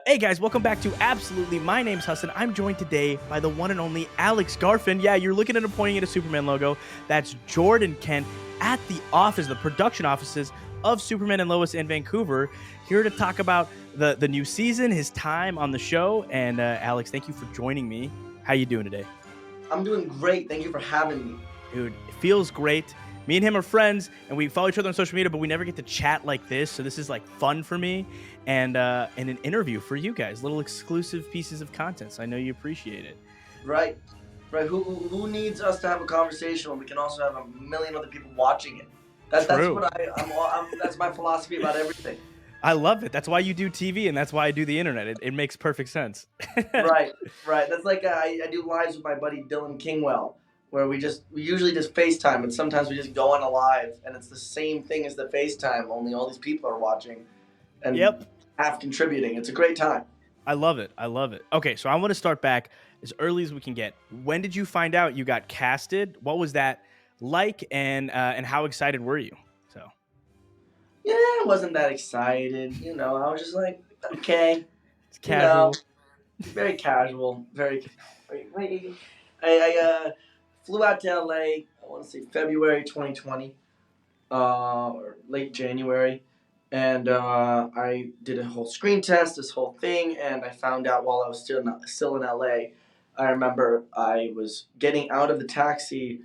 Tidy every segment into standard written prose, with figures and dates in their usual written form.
Hey guys, welcome back to Absolutely. My name's Hassan. I'm joined today by the one and only Alex Garfin. Yeah, you're looking at him pointing at a Superman logo. That's Jordan Kent at the office, the production offices of Superman and Lois in Vancouver, here to talk about the new season, his time on the show. And Alex, thank you for joining me. How you doing today? I'm doing great. Thank you for having me. Dude, it feels great. Me and him are friends, and we follow each other on social media, but we never get to chat like this. So this is like fun for me, and an interview for you guys, little exclusive pieces of content. So I know you appreciate it. Right, right. Who needs us to have a conversation when we can also have a million other people watching it? That's True. what I'm that's my philosophy about everything. I love it. That's why you do TV, and that's why I do the internet. It makes perfect sense. Right, right. That's like I do lives with my buddy Dylan Kingwell, where we usually just FaceTime, but sometimes we just go on a live, and it's the same thing as the FaceTime, only all these people are watching Yep. and half contributing. It's a great time. I love it. I love it. Okay, so I want to start back as early as we can get. When did you find out you got casted? What was that like, and how excited were you? So Yeah, I wasn't that excited. I was just like, okay, it's you know, casual. very casual, very. I flew out to LA. I want to say February 2020, or late January, and I did a whole screen test, this whole thing, and I found out while I was still in LA. I remember I was getting out of the taxi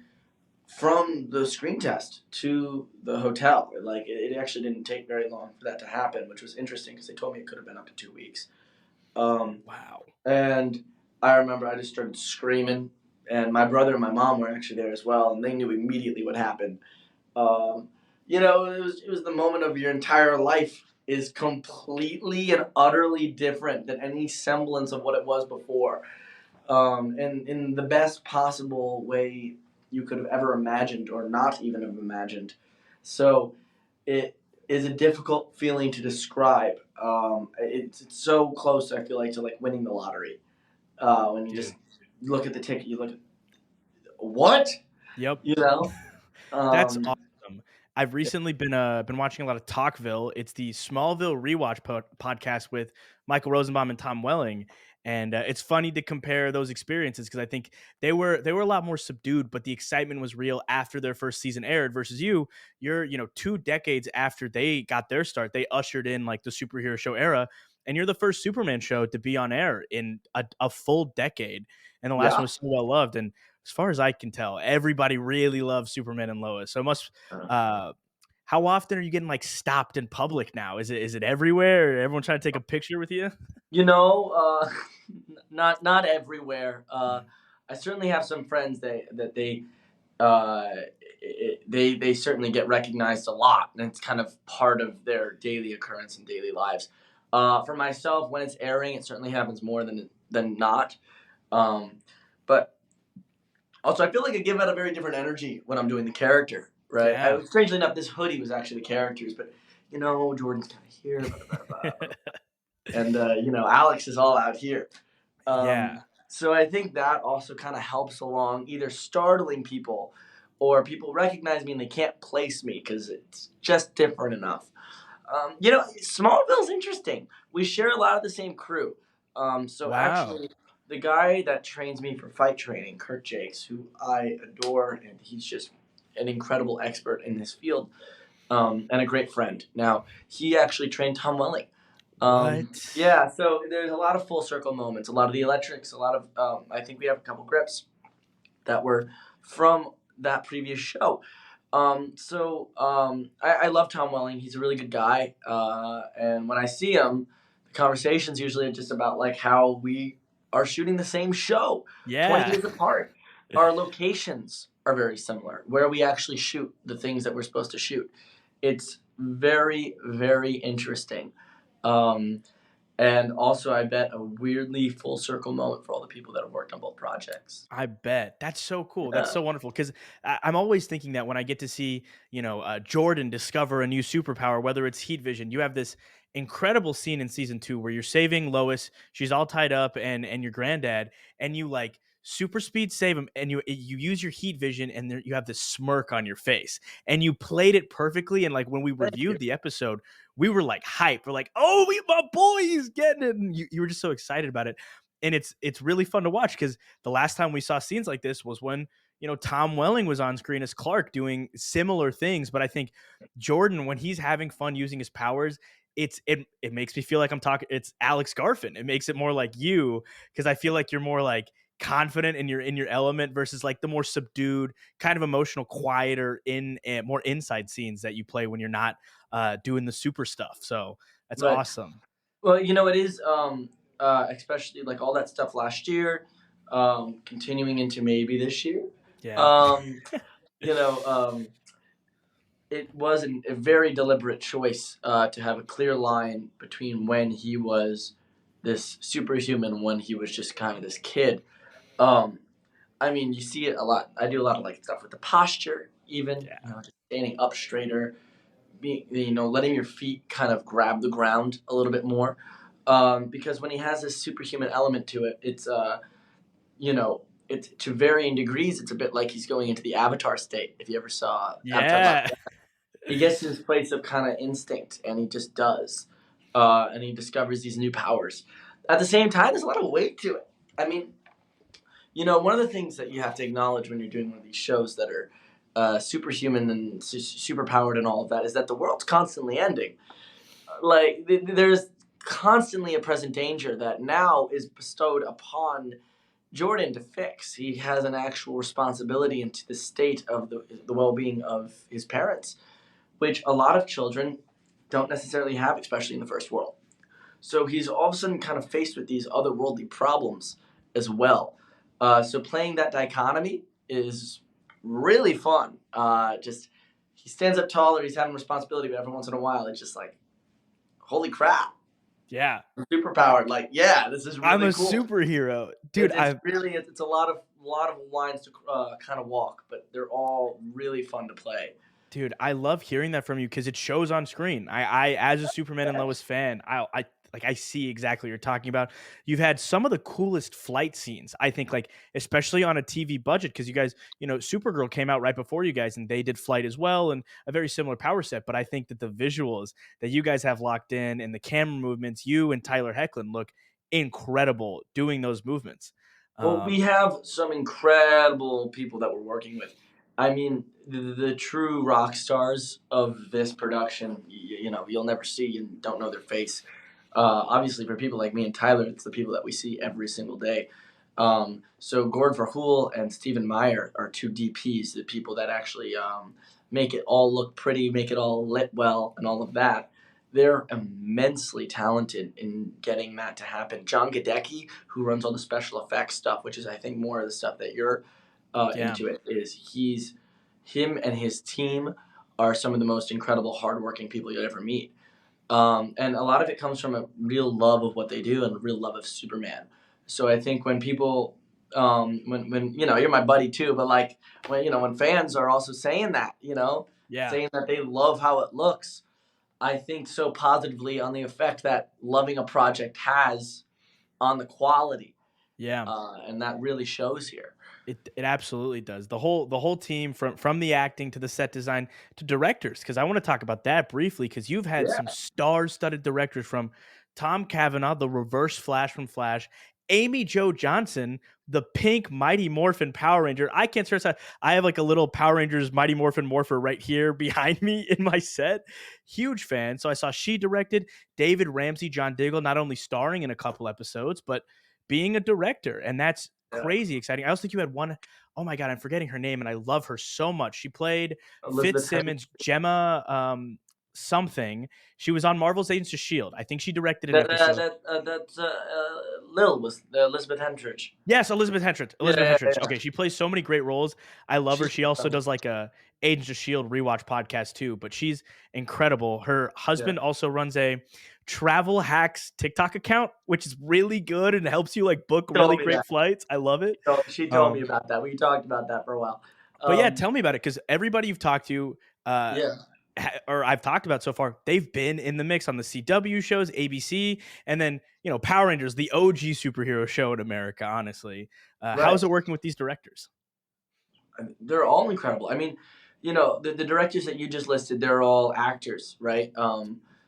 from the screen test to the hotel. Like it actually didn't take very long for that to happen, which was interesting because they told me it could have been up to 2 weeks. Um, Wow. and I remember I just started screaming, and my brother and my mom were actually there as well, and they knew immediately what happened. Um, it was the moment of your entire life is completely and utterly different than any semblance of what it was before, and in the best possible way you could have ever imagined or not even have imagined. So it is a difficult feeling to describe. It's so close, I feel like, to like winning the lottery. When you just Dude. look at the ticket, you look at what Yep. you know. That's Um, awesome. I've recently been watching a lot of Talkville. It's the Smallville rewatch podcast with Michael Rosenbaum and Tom Welling, and it's funny to compare those experiences because I think they were a lot more subdued, but the excitement was real after their first season aired. Versus you, you're 2 decades after they got their start. They ushered in like the superhero show era, and you're the first Superman show to be on air in a full decade, and the last one yeah. was so well loved. And as far as I can tell, everybody really loves Superman and Lois. So it must. Uh, how often are you getting like stopped in public now? Is it everywhere? Everyone trying to take a picture with you? You know, not everywhere. I certainly have some friends uh, they certainly get recognized a lot, and it's kind of part of their daily occurrence and daily lives. For myself, when it's airing, it certainly happens more than not. Um, but also, I feel like I give out a very different energy when I'm doing the character. Right? Yeah. Strangely enough, this hoodie was actually the characters, but Jordan's kind of here, blah, blah, blah, blah, and Alex is all out here. Yeah. So I think that also kind of helps along either startling people or people recognize me and they can't place me because it's just different enough. Smallville's interesting. We share a lot of the same crew. So Wow. actually, the guy that trains me for fight training, Kurt Jakes, who I adore, and he's just an incredible expert in his field, and a great friend. Now, he actually trained Tom Welling. What? Yeah, so there's a lot of full circle moments, a lot of the electrics, a lot of I think we have a couple grips that were from that previous show. I love Tom Welling. He's a really good guy, and when I see him, the conversations usually are just about like how we are shooting the same show, 20 Yeah. years apart. Our locations are very similar, where we actually shoot the things that we're supposed to shoot. It's very, very interesting. Um, and also, I bet a weirdly full circle moment for all the people that have worked on both projects. I bet. That's so cool. That's Yeah. so wonderful because I'm always thinking that when I get to see, Jordan discover a new superpower, whether it's heat vision, you have this incredible scene in season 2 where you're saving Lois. She's all tied up and your granddad, and you like super speed save him, and you use your heat vision, and there, you have this smirk on your face, and you played it perfectly. And like when we Thank you. reviewed the episode, we were like hyped. We're like, oh, my boy, he's getting it, and you were just so excited about it. And it's really fun to watch because the last time we saw scenes like this was when Tom Welling was on screen as Clark doing similar things. But I think Jordan, when he's having fun using his powers, it makes me feel like I'm talking. It's Alex Garfin. It makes it more like you because I feel like you're more like confident and you're in your element versus like the more subdued, kind of emotional, quieter, more inside scenes that you play when you're not doing the super stuff. So that's Right. awesome. Well, it is especially like all that stuff last year, continuing into maybe this year. Yeah. Um, you know, it was a very deliberate choice to have a clear line between when he was this superhuman, when he was just kind of this kid. Um, I mean, you see it a lot. I do a lot of like stuff with the posture, even Yeah. just standing up straighter, letting your feet kind of grab the ground a little bit more. Because when he has this superhuman element to it, you know, it's to varying degrees. It's a bit like he's going into the Avatar state. If you ever saw Avatar, Yeah. he gets to this place of kind of instinct, and he just does, and he discovers these new powers. At the same time, there's a lot of weight to it. I mean, one of the things that you have to acknowledge when you're doing one of these shows that are superhuman and superpowered and all of that is that the world's constantly ending. Like there's constantly a present danger that now is bestowed upon Jordan to fix. He has an actual responsibility into the state of the well-being of his parents, which a lot of children don't necessarily have, especially in the first world. So he's all of a sudden kind of faced with these otherworldly problems as well. So playing that dichotomy is really fun. Just he stands up taller, he's having responsibility, but every once in a while it's just like, holy crap, Yeah. I'm superpowered. Like, yeah, this is I'm a really cool. superhero. Dude, It's I really it's a lot of lines to kind of walk, but they're all really fun to play. Dude, I love hearing that from you because it shows on screen. I as a Superman and Yeah. Lois fan, I see exactly what you're talking about. You've had some of the coolest flight scenes, I think, like especially on a TV budget, because you guys, Supergirl came out right before you guys, and they did flight as well, and a very similar power set. But I think that the visuals that you guys have locked in and the camera movements, you and Tyler Hoechlin look incredible doing those movements. Well, we Um, have some incredible people that we're working with. I mean, the true rock stars of this production, you'll never see and don't know their face. Obviously, for people like me and Tyler, it's the people that we see every single day. So Gord Verhoel and Stephen Meyer are two DPs, the people that actually make it all look pretty, make it all lit well, and all of that. They're immensely talented in getting that to happen. John Gadecki, who runs all the special effects stuff, which is I think more of the stuff that you're yeah, into, it is him and his team are some of the most incredible, hardworking people you'll ever meet. And a lot of it comes from a real love of what they do and a real love of Superman. So I think when people, when you're my buddy too, but like when fans are also saying that, yeah, saying that they love how it looks, I think so positively on the effect that loving a project has on the quality, yeah. and that really shows here. It absolutely does. The whole team from the acting to the set design to directors, because I want to talk about that briefly because you've had some Yeah, star-studded directors from Tom Cavanaugh, the Reverse Flash from Flash, Amy Jo Johnson, the pink Mighty Morphin Power Ranger. I can't stress that. I have like a little Power Rangers Mighty Morphin Morpher right here behind me in my set. Huge fan. So I saw she directed David Ramsey, John Diggle, not only starring in a couple episodes, but being a director, and that's yeah. crazy exciting. I also think you had one, oh my god, I'm forgetting her name, and I love her so much. She played Elizabeth Henry. Fitzsimmons, Gemma, something. She was on Marvel's Agents of Shield. I think she directed an That episode. that that's Lil was Elizabeth Henrich. Yes, Elizabeth Henstridge. Yeah, Elizabeth yeah, Henstridge. yeah. Okay, she plays so many great roles. I love her. She's She also incredible. does like a Agents of Shield rewatch podcast too, but she's incredible. Her Yeah, husband also runs a travel hacks TikTok account, which is really good and helps you like book she told really me great that. flights. I love it. She told me Um, about that. We talked about that for a while. but yeah, Um, tell me about it because everybody you've talked to, uh, yeah. or I've talked about so far, they've been in the mix on the CW shows, ABC, and then Power Rangers, the OG superhero show in America. Honestly, how is Right. it working with these directors? They're all incredible. I mean, the directors that you just listed, they're all actors, right?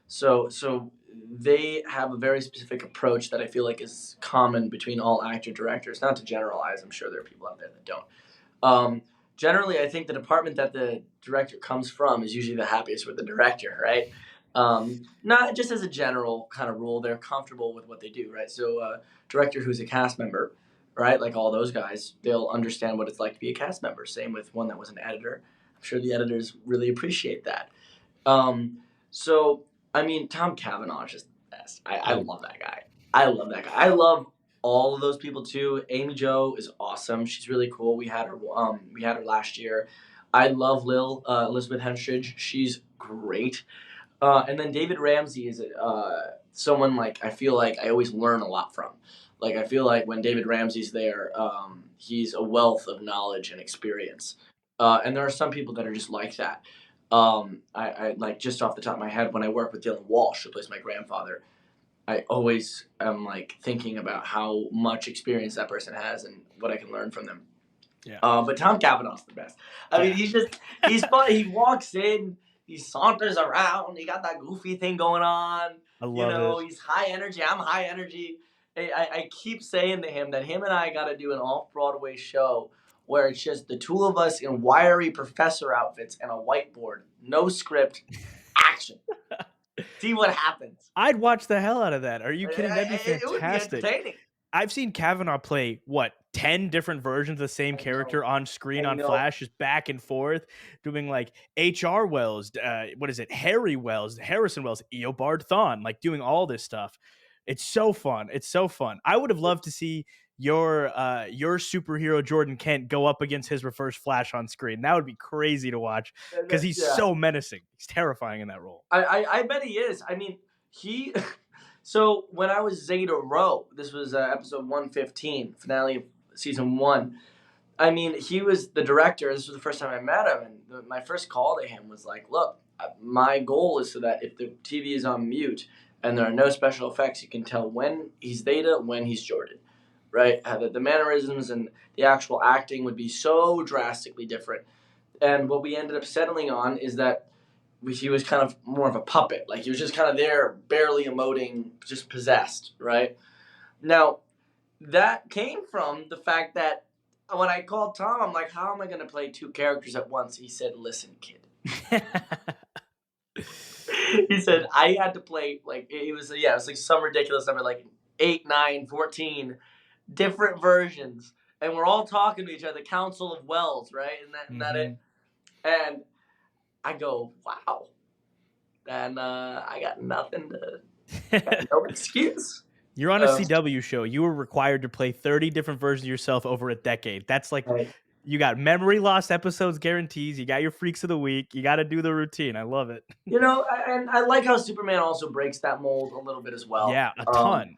So they have a very specific approach that I feel like is common between all actor directors. Not to generalize, I'm sure there are people out there that don't. Um, Generally, I think the department that the director comes from is usually the happiest with the director, right? Not just as a general kind of rule, they're comfortable with what they do, right? So, director who's a cast member, right? Like all those guys, they'll understand what it's like to be a cast member. Same with one that was an editor. I'm sure the editors really appreciate that. Um, so, I mean, Tom Cavanaugh is just the best. I Yeah, love that guy. I love that guy. I love all of those people too. Amy Jo is awesome. She's really cool. We had her last year. I love Elizabeth Henstridge. She's great. And then David Ramsey is someone like I feel like I always learn a lot from. Like I feel like when David Ramsey's there, he's a wealth of knowledge and experience. And there are some people that are just like that. I like just off the top of my head when I work with Dylan Walsh, who plays my grandfather. I always am like thinking about how much experience that person has and what I can learn from them. yeah, But Tom Cavanaugh's the best. I mean, yeah. he's fun. He walks in, he saunters around, he got that goofy thing going on. I love it. He's high energy. I'm high energy. I keep saying to him that him and I got to do an off Broadway show where it's just the two of us in wiry professor outfits and a whiteboard, no script, action. See what happens. I'd watch the hell out of that. Are you kidding? That'd be It would be fantastic. entertaining. I've seen Kavanaugh play 10 different versions of the same I know. character on screen I on know. Flash, just back and forth, doing like H.R. Wells, what is it? Harry Wells, Harrison Wells, Eobard Thawne, like doing all this stuff. It's so fun. It's so fun. I would have loved to see your superhero Jordan Kent go up against his reverse Flash on screen. That would be crazy to watch because he's Yeah. so menacing. He's terrifying in that role. I bet he is. I mean, he. So when I was Zeta Rho, this was episode 115, finale of season one. I mean, he was the director. This was the first time I met him, and my first call to him was like, "Look, my goal is so that if the TV is on mute and there are no special effects, you can tell when he's Zeta, when he's Jordan, right? The mannerisms and the actual acting would be so drastically different." And what we ended up settling on is that he was kind of more of a puppet. Like he was just kind of there, barely emoting, just possessed, right? Now, that came from the fact that when I called Tom, I'm like, how am I going to play two characters at once? He said, listen, kid. He said, I had to play, like, it was like some ridiculous number, like 8, 9, 14 different versions. And we're all talking to each other, Council of Wells, right? And that Mm-hmm. it? And I go, wow. And I got nothing no excuse. You're on a CW show. You were required to play 30 different versions of yourself over a decade. That's like Right. you got memory loss episodes guarantees. You got your freaks of the week. You got to do the routine. I love it. And I like how Superman also breaks that mold a little bit as well. Yeah, a ton,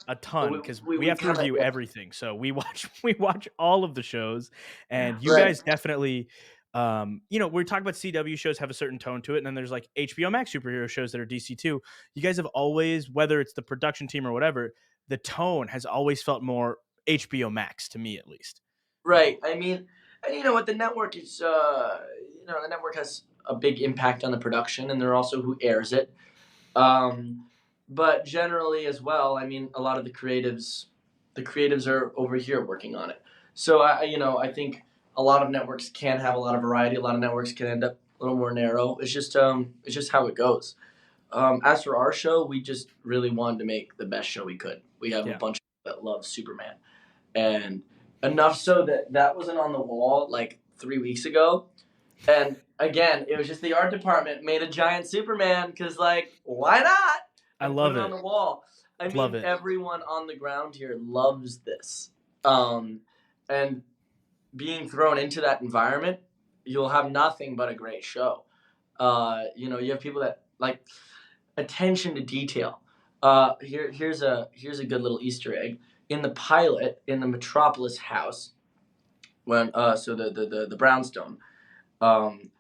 because we We have to kind of review everything. So we watch all of the shows, and you right, guys definitely, we're talking about CW shows have a certain tone to it, and then there's like HBO Max superhero shows that are DC too. You guys have always, whether it's the production team or whatever, the tone has always felt more HBO Max to me, at least. right. I mean, and you know what? The network is, the network has a big impact on the production, and they're also who airs it. Um, but generally as well, I mean, a lot of the creatives are over here working on it. So I think a lot of networks can have a lot of variety. A lot of networks can end up a little more narrow. It's just how it goes. As for our show, we just really wanted to make the best show we could. We have a Yeah. bunch of people that love Superman, and enough so that wasn't on the wall like 3 weeks ago. And again, it was just the art department made a giant Superman because, like, why not? I And love put it on it. the wall. I Love mean, it. everyone on the ground here loves this. And being thrown into that environment, you'll have nothing but a great show. You have people that like attention to detail. Here's a good little Easter egg in the pilot in the Metropolis house when so the brownstone. Um,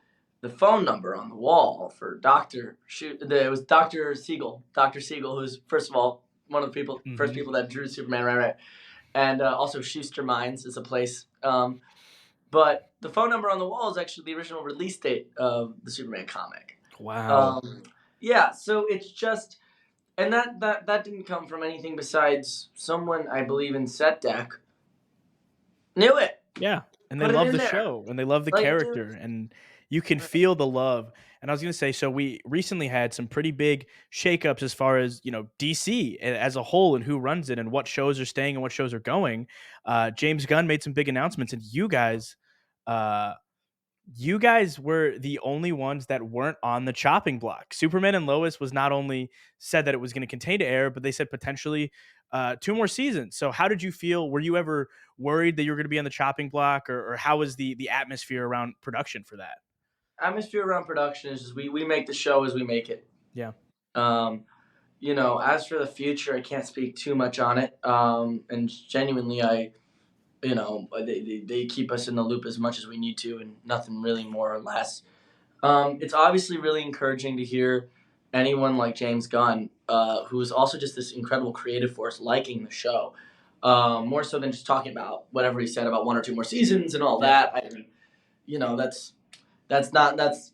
the phone number on the wall for it was Dr. Siegel, who's first of all one of the first Hmm. people that drew Superman, right, and also Schuster Mines is a place. But the phone number on the wall is actually the original release date of the Superman comic. Wow. Um, yeah, so it's just, and that didn't come from anything besides someone I believe in set deck knew it, Yeah, and they put it love in the there, show, and they love the like dude. character, and you can feel the love. And I was gonna say, so we recently had some pretty big shakeups as far as DC as a whole and who runs it and what shows are staying and what shows are going. James Gunn made some big announcements, and uh, you guys were the only ones that weren't on the chopping block. Superman and Lois was not only said that it was going to continue to air, but they said potentially 2 more seasons. So, how did you feel? Were you ever worried that you were going to be on the chopping block, or how was the atmosphere around production for that? Atmosphere around production is just we make the show as we make it. Yeah, Um, as for the future, I can't speak too much on it. And genuinely, they keep us in the loop as much as we need to, and nothing really more or less. It's obviously really encouraging to hear anyone like James Gunn, who's also just this incredible creative force, liking the show. More so than just talking about whatever he said about 1 or 2 more seasons and all yeah, that. I mean, that's not that's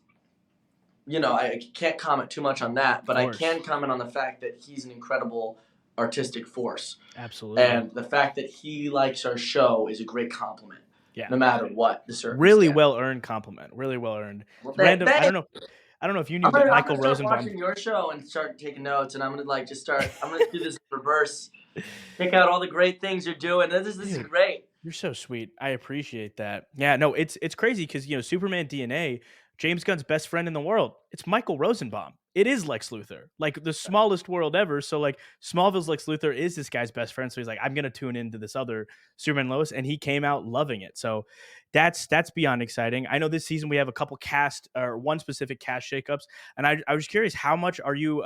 I can't comment too much on that, of but I course, can comment on the fact that he's an incredible artistic force, absolutely, and the fact that he likes our show is a great compliment, yeah. no matter what the Really circumstance. well earned compliment, really well earned. Well, Random, I thank. don't know, if you knew, but I'm Michael gonna start Rosenbaum. watching your show and start taking notes, and I'm gonna like just start. I'm gonna do this in reverse. Pick out all the great things you're doing. This is Dude, great. you're so sweet. I appreciate that. Yeah, no, it's crazy because Superman DNA, James Gunn's best friend in the world. It's Michael Rosenbaum. It is Lex Luthor, like the smallest world ever. So like Smallville's Lex Luthor is this guy's best friend. So he's like, I'm gonna tune into this other Superman Lois, and he came out loving it. So that's beyond exciting. I know this season we have a couple cast or one specific cast shakeups, and I was curious, how much are you?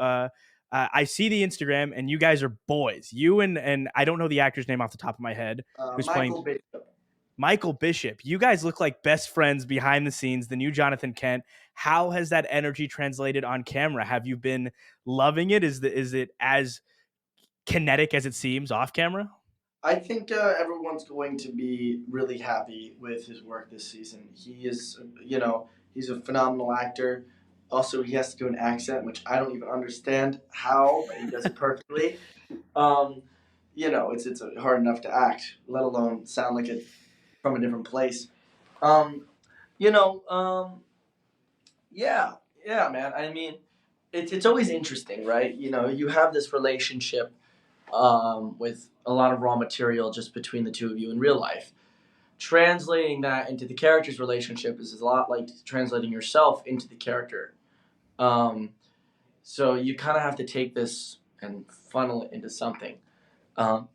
I see the Instagram, and you guys are boys. You and I don't know the actor's name off the top of my head, who's playing Michael Bishop. Michael Bishop. You guys look like best friends behind the scenes, the new Jonathan Kent. How has that energy translated on camera? Have you been loving it? Is it as kinetic as it seems off camera? I think everyone's going to be really happy with his work this season. He's a phenomenal actor. Also, he has to do an accent, which I don't even understand how, but he does it perfectly. Um, it's hard enough to act, let alone sound like it from a different place. Um, you know, um, yeah, yeah, man. I mean, it's always interesting, right? You have this relationship with a lot of raw material just between the two of you in real life. Translating that into the character's relationship is a lot like translating yourself into the character. Um, so you kind of have to take this and funnel it into something. Um,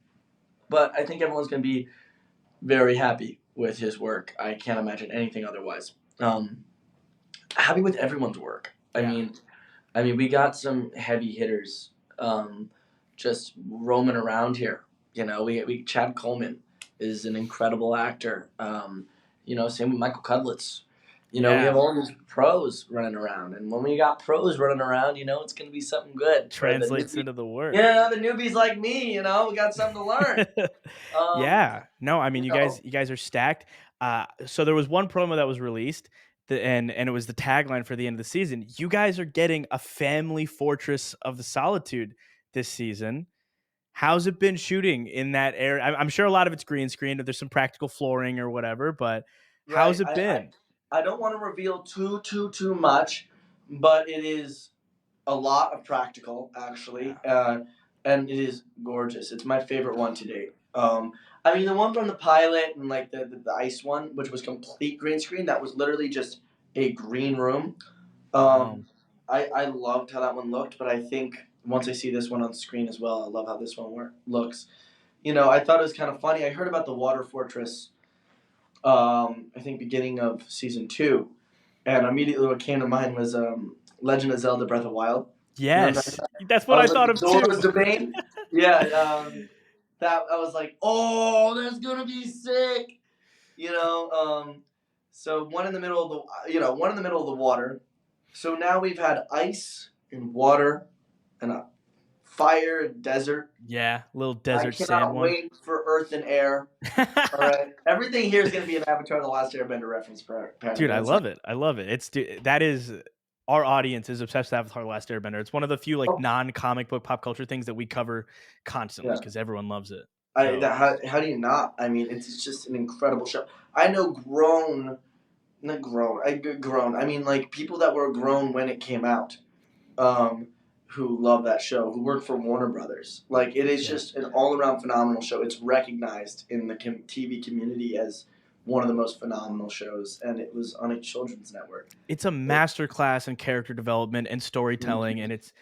but I think everyone's going to be very happy with his work. I can't imagine anything otherwise. Happy with everyone's work. Yeah. We got some heavy hitters just roaming around here. We Chad Coleman is an incredible actor. Same with Michael Cudlitz. We Yeah. have all these pros running around, and when we got pros running around, it's going to be something good for the Translates newbie. into the work. Yeah, the newbies like me. We got something to learn. Um, Yeah. No, I mean, you you guys know, you guys are stacked. So there was one promo that was released, and it was the tagline for the end of the season. You guys are getting a family fortress of the solitude this season. How's it been shooting in that area? I'm sure a lot of it's green screen, or there's some practical flooring or whatever, but how's right. it been? I don't want to reveal too much, but it is a lot of practical actually, Yeah. and it is gorgeous. It's my favorite one to date. The one from the pilot and like the ice one, which was complete green screen, that was literally just a green room. Wow. Um, I loved how that one looked, but I think once I see this one on screen as well, I love how this one looks. I thought it was kind of funny. I heard about the water fortress. I think beginning of season 2, and immediately what came to mind was Legend of Zelda: Breath of Wild. You know what I'm talking Yes. about? That's I what I was like thought the of Doors too. Domain. Yeah, that I was like, oh, that's gonna be sick. You know, um, So one in the middle of one in the middle of the water. So now we've had ice and water and a fire and desert. Yeah, little I desert sand cannot one. wait for earth and air. All right, everything here is going to be an Avatar: The Last Airbender reference. Apparently, Dude, I that's not. love it. I love it. That is our audience is obsessed with Avatar: The Last Airbender. It's one of the few like Oh, non-comic book pop culture things that we cover constantly yeah. because everyone loves it. I So that, how do you not? I mean, it's just an incredible show. I know not grown. Grown. I mean, like people that were grown when it came out, um, who love that show, who work for Warner Brothers. Like it is yeah. just an all around phenomenal show. It's recognized in the TV community as one of the most phenomenal shows, and it was on a children's network. It's a masterclass in character development and storytelling, Mhm. and it's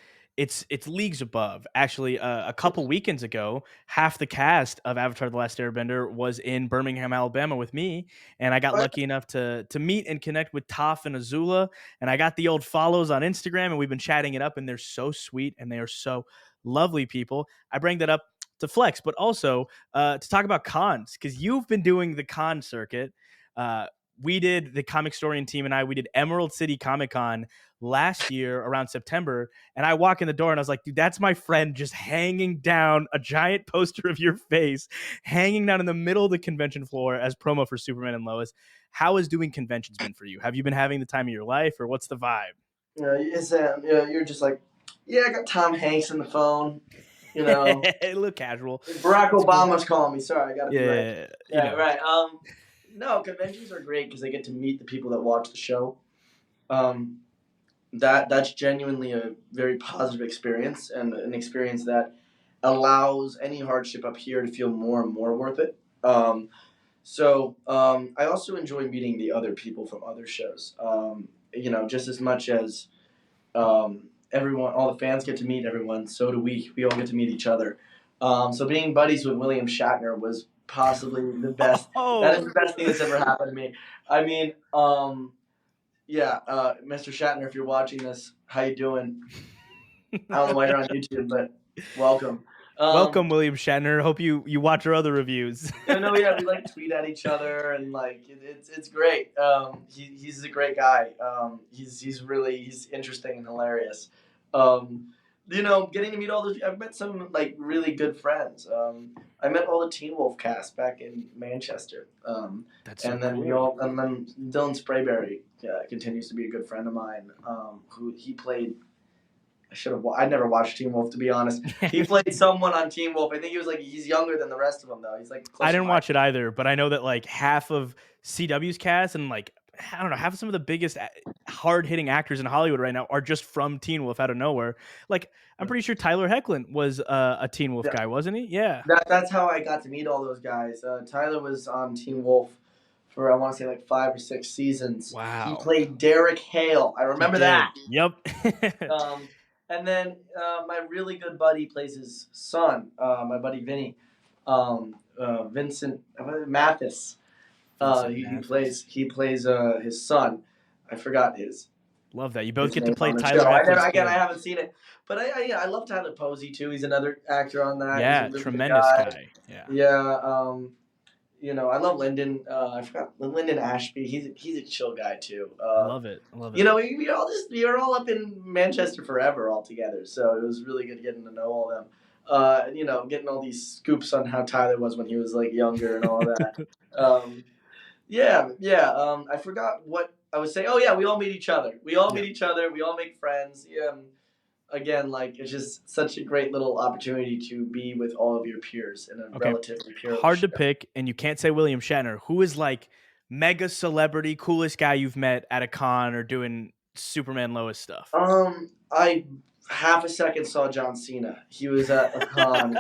leagues above. Actually, a couple weekends ago, half the cast of Avatar: The Last Airbender was in Birmingham, Alabama, with me, and I got lucky enough to meet and connect with Toph and Azula, and I got the old follows on Instagram, and we've been chatting it up, and they're so sweet and they are so lovely people. I bring that up to flex, but also to talk about cons because you've been doing the con circuit. Uh, we did the comic historian team and we did Emerald City Comic Con last year around September. And I walk in the door and I was like, dude, that's my friend just hanging down a giant poster of your face, hanging down in the middle of the convention floor as promo for Superman and Lois. How has doing conventions been for you? Have you been having the time of your life or what's the vibe? You're just like, yeah, I got Tom Hanks on the phone. You know, A little casual. Barack It's cool. Obama's calling me. Sorry, I got to be right. Yeah, you Yeah, know. right. No, conventions are great because I get to meet the people that watch the show. Um, that's genuinely a very positive experience and an experience that allows any hardship up here to feel more and more worth it. I also enjoy meeting the other people from other shows. Just as much as everyone, all the fans get to meet everyone, so do we. We all get to meet each other. So being buddies with William Shatner was possibly the best. That is Oh, the best thing that's ever happened to me. I mean, Mr. Shatner, if you're watching this, how you doing? I don't know why you're on YouTube, but welcome. welcome, Um, William Shatner. Hope you watch our other reviews. no, yeah, we like tweet at each other and like it's great. He's a great guy. He's interesting and hilarious. Um, getting to meet all those. I've met some like really good friends. I met all the Teen Wolf cast back in Manchester. That's so And then cool. and then Dylan Sprayberry continues to be a good friend of mine. Who he played. I should have. I never watched Teen Wolf to be honest. He played someone on Teen Wolf. I think he was like he's younger than the rest of them though. He's like I closer to didn't my. watch it either, but I know that like half of CW's cast and like I don't know, half of some of the biggest hard hitting actors in Hollywood right now are just from Teen Wolf out of nowhere. Like I'm pretty sure Tyler Hoechlin was a Teen Wolf Yeah, guy, wasn't he? Yeah, that's how I got to meet all those guys. Tyler was on Teen Wolf for I want to say like 5 or 6 seasons. He wow, played Derek Hale. I he remember did. that. Yep. Um, and then my really good buddy plays his son. My buddy Vinny, Vincent Mathis. Vincent He plays his son. I forgot Love that. You both his get to name play on the show. Tyler Hoechlin's I kid. haven't seen it, but I love Tyler Posey too. He's another actor on that. He's a Yeah, really good tremendous guy. guy. Yeah, Yeah. I love Lyndon. I forgot Lyndon Ashby. He's a chill guy too. I love it. I love it. We were all up in Manchester forever all together, so it was really good getting to know all them. Getting all these scoops on how Tyler was when he was like younger and all that. Um, yeah, yeah. I forgot what I was saying. Oh yeah, we all meet each other. We all Yeah. meet each other. We all make friends. Yeah. Again, like it's just such a great little opportunity to be with all of your peers in a Okay. relatively peerless Hard to show. pick, and you can't say William Shatner. Who is like mega celebrity, coolest guy you've met at a con or doing Superman Lois stuff? I half a second saw John Cena. He was at a con.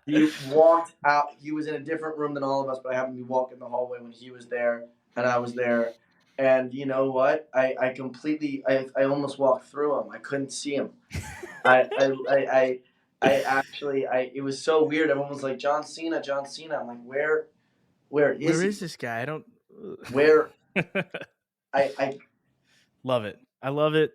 He walked out. He was in a different room than all of us, but I happened to be walking the hallway when he was there, and I was there. And you know what? I almost walked through him. I couldn't see him. I, I, I, it was so weird. Everyone was like, John Cena, John Cena. I'm like, where is Where is he? this guy? I don't Where, I, love it. I love it.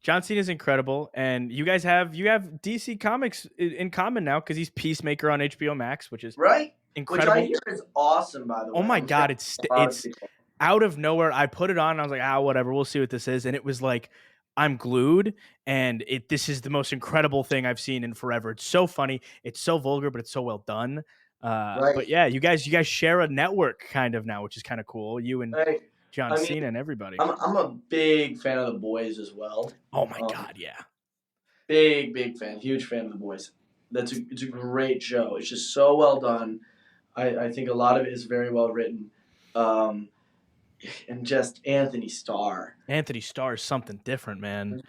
John Cena is incredible, and you have DC Comics in common now because he's Peacemaker on HBO Max, which is right? Which I incredible. hear is awesome, by the Oh way. my I'm saying god, to a lot of people. out of nowhere, I put it on. And I was like, ah, whatever. We'll see what this is. And it was like, I'm glued, and this is the most incredible thing I've seen in forever. It's so funny. It's so vulgar, but it's so well done. Right, But yeah, you guys share a network kind of now, which is kind of cool. You and right. John I mean, Cena and everybody. I'm a big fan of The Boys as well. Oh my Um, god, yeah. big fan, huge fan of The Boys. It's a great show. It's just so well done. I think a lot of it is very well written, um, and just Anthony Starr. Anthony Starr is something different, man.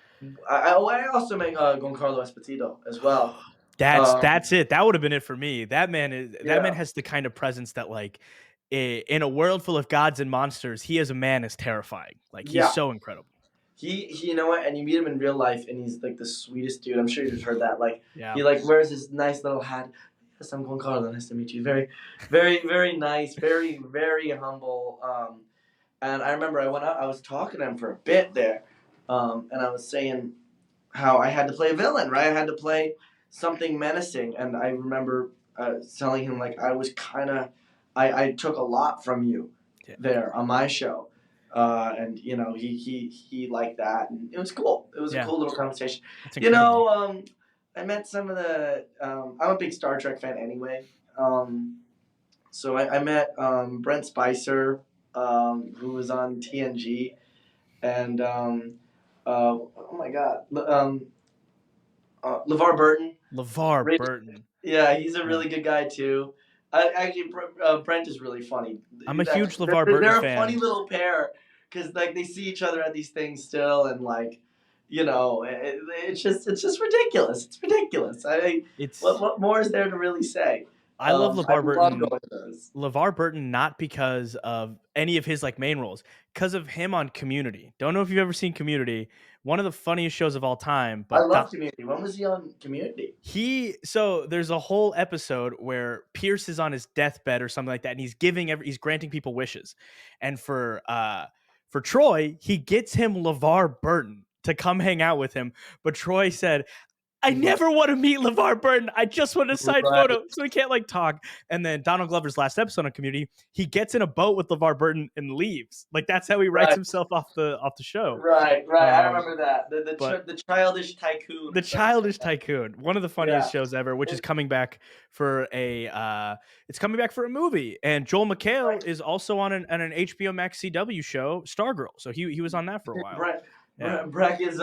I also make Giancarlo Esposito as well. Um, That's it. That would have been it for me. That man yeah, has the kind of presence that like in a world full of gods and monsters, he as a man is terrifying. Like he's yeah. so incredible. You know what? And you meet him in real life, and he's like the sweetest dude. I'm sure you've heard that. Like Yeah. he like wears his nice little hat. Yes, I'm Giancarlo. Nice to meet you. Very nice. Very humble. And I remember I went out. I was talking to him for a bit there, and I was saying how I had to play a villain, right? I had to play something menacing, and I remember telling him like I was kind of, I took a lot from you Yeah. there on my show, and you know he liked that, and it was cool. It was a Yeah. cool little conversation. That's You incredible. know, I met some of the. I'm a big Star Trek fan anyway. So I met Brent Spicer, who was on TNG, and oh my God, LeVar Burton. LeVar Burton. Yeah, he's a Yeah. really good guy too. Actually, Brent is really funny. I'm a huge They're, LeVar Burton they're a funny fan. little pair because like they see each other at these things still, and like you know, it's just ridiculous. It's ridiculous. It's What more is there to really say? I love I LeVar love Burton. going to those. LeVar Burton, not because of any of his like main roles, because of him on Community. Don't know if you've ever seen Community, one of the funniest shows of all time. I But love Community. When was he on Community? so there's a whole episode where Pierce is on his deathbed or something like that, and he's granting people wishes, and for Troy, he gets him LeVar Burton to come hang out with him, but Troy said, I never want to meet LeVar Burton. I just want a side Right, photo. So he can't like talk. And then Donald Glover's last episode on Community, he gets in a boat with LeVar Burton and leaves. Like that's how he writes right, himself off the show. right. I Um, remember that. but The childish tycoon the or something like Childish that. Tycoon, one of the Yeah. funniest shows ever, which is coming back for a movie. And Joel McHale Right. is also on an HBO Max CW show, Stargirl. So he was on that for a while. Brett, Yeah. Breck is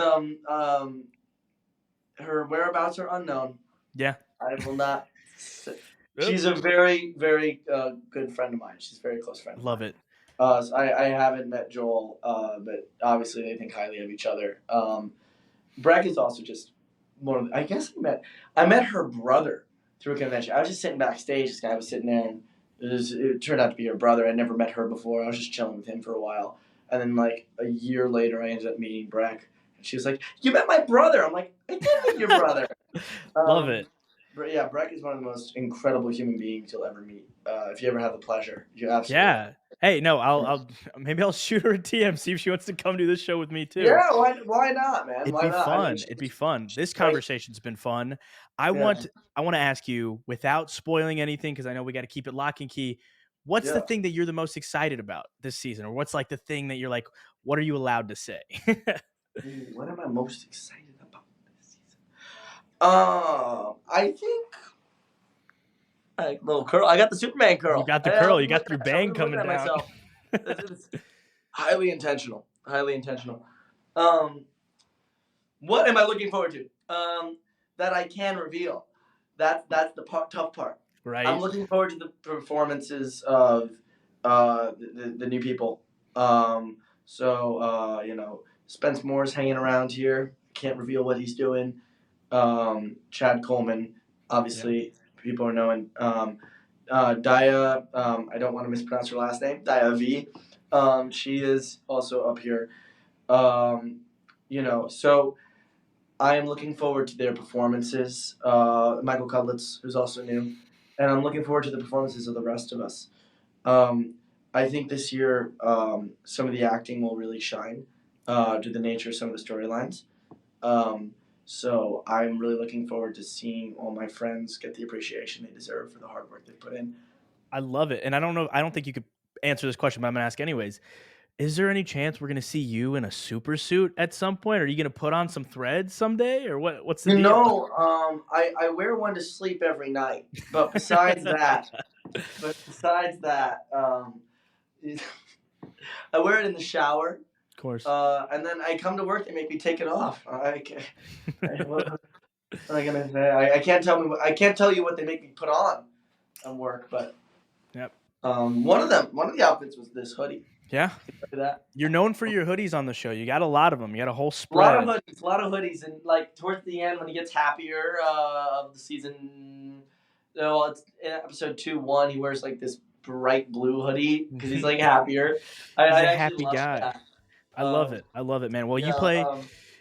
her whereabouts are unknown. Yeah. I will not. Yep. She's a very good friend of mine. She's a very close friend of Love mine. it. So I haven't met Joel, but obviously they think highly of each other. Breck is also just one of the, I guess I met her brother through a convention. I was just sitting backstage. This guy was sitting there, and it turned out to be her brother. I'd never met her before. I was just chilling with him for a while, and then like a year later, I ended up meeting Breck. And she was like, "You met my brother." I'm like, "I did meet your brother." Love Um, it. but yeah, Breck is one of the most incredible human beings you'll ever meet. If you ever have the pleasure, you absolutely have. Yeah. Hey, no, I'll maybe I'll shoot her a TM, see if she wants to come do this show with me too. Yeah, why not, man? It'd Why be not? I mean, fun. It'd be fun. This she's great. conversation's been fun. I Yeah, want I want to ask you without spoiling anything because I know we got to keep it lock and key. What's the yeah. thing that you're the most excited about this season, or what's like the thing that you're like, what are you allowed to say? Ooh, what am I most excited about this season? I think little curl. I got the Superman You curl. got the I curl. was You got looking your at, I was bang looking coming at down. myself. It's highly intentional. Highly intentional. Um, what am I looking forward to? That I can reveal. That's the tough part. I'm Right? looking forward to the performances of the new people. You know, Spence Moore's hanging around here. Can't reveal what he's doing. Chad Coleman, Yeah. obviously, people are knowing. Daya, I don't want to mispronounce her last name. Daya V. She is also up here. Um, you know, so I am looking forward to their performances. Michael Cudlitz, who's also new, and I'm looking forward to the performances of the rest of us. Um, I think this year some of the acting will really shine due to the nature of some of the storylines. Um, so I'm really looking forward to seeing all my friends get the appreciation they deserve for the hard work they put in. I love it. And I don't know, I don't think you could answer this question, but I'm gonna ask anyways. Is there any chance we're gonna see you in a super suit at some point? Are you gonna put on some threads someday, or what's the deal? I wear one to sleep every night, but besides that, I wear it in the shower, Of course. and then I come to work. They make me take it off. What am I gonna say? I can't tell you what they make me put on work, but Yep. one of the outfits was this hoodie. Yeah. Look at that. You're known for your hoodies on the show. You got a lot of them. You got a whole A spread. lot of hoodies, and like towards the end when he gets happier of the season. Well, it's in episode 2-1. He wears like this bright blue hoodie because he's like happier. He's I a actually happy love guy. that. I love Um, it. I love it, man. Well, yeah.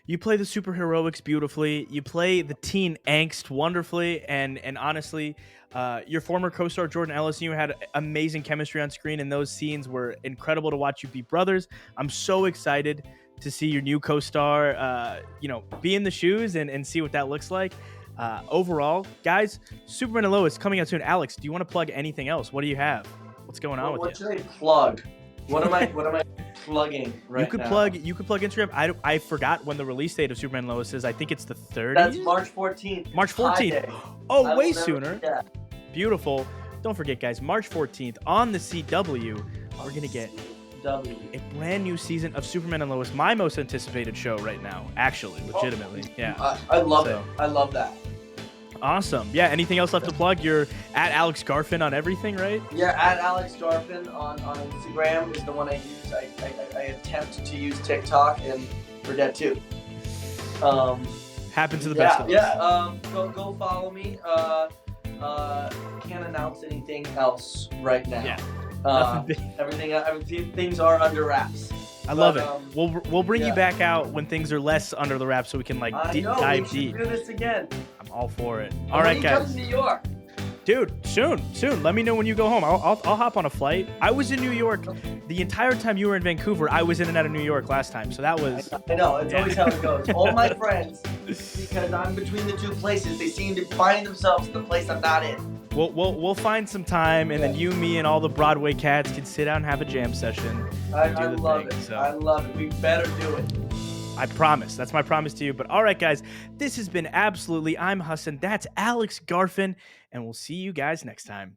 you play the superheroics beautifully. You play the teen angst wonderfully, and honestly, your former co-star Jordan Ellis and you had amazing chemistry on screen, and those scenes were incredible to watch you be brothers. I'm so excited to see your new co-star, be in the shoes and see what that looks like. Overall, guys, Superman and Lois coming out soon. Alex, do you want to plug anything else? What do you have? What's going on with what you? should I plug? What am I plugging right You could now? plug Instagram. I forgot when the release date of Superman and Lois is. I think it's the 30th. That's March 14th. March Pi 14th. Day. Oh, I will way never sooner. forget. Beautiful. Don't forget, guys, March 14th on the CW, we're going to get a brand new season of Superman and Lois, my most anticipated show right now, actually, legitimately. Yeah. I love So- it. I love that. Awesome. Yeah, anything else left to plug? You're at Alex Garfin on everything, right? Yeah, at Alex Garfin on Instagram is the one I use. I attempt to use TikTok and forget to. Happens to the best of us. Go follow me. Can't announce anything else right now. Yeah. Things are under wraps. I love it. But, We'll bring you yeah. back out when things are less under the wraps so we can like I know, dive we deep. should do this again. I'm all for it. And All when right, you guys. come to New York. Dude, soon. Let me know when you go home. I'll hop on a flight. I was in New York the entire time you were in Vancouver. I was in and out of New York last time, so that was. I know, it's always how it goes. All my friends, because I'm between the two places, they seem to find themselves in the place I'm not in. We'll find some time, and then you, me, and all the Broadway cats can sit down and have a jam session. I do the love thing, it. so. I love it. We better do it. I promise. That's my promise to you. But all right, guys, this has been absolutely. I'm Hassan. That's Alex Garfin, and we'll see you guys next time.